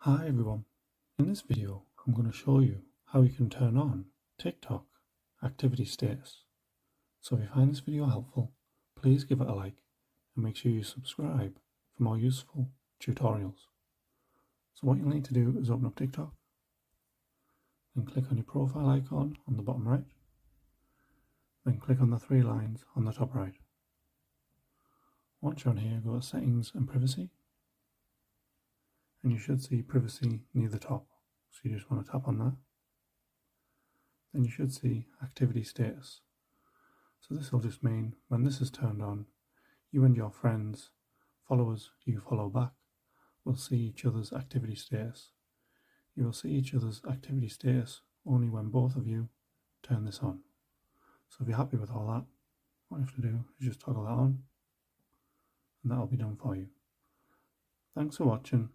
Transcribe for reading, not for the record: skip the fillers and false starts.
Hi everyone, in this video I'm going to show you how you can turn on TikTok activity status. So if you find this video helpful, please give it a like and make sure you subscribe for more useful tutorials. So what you'll need to do is open up TikTok, then click on your profile icon on the bottom right, then click on the three lines on the top right. Once you're on here, go to settings and privacy, and you should see privacy near the top. So you just want to tap on that. Then you should see activity status. So this will just mean when this is turned on, you and your friends, followers you follow back, will see each other's activity status. You will see each other's activity status only when both of you turn this on. So if you're happy with all that, what you have to do is just toggle that on, and that'll be done for you. Thanks for watching.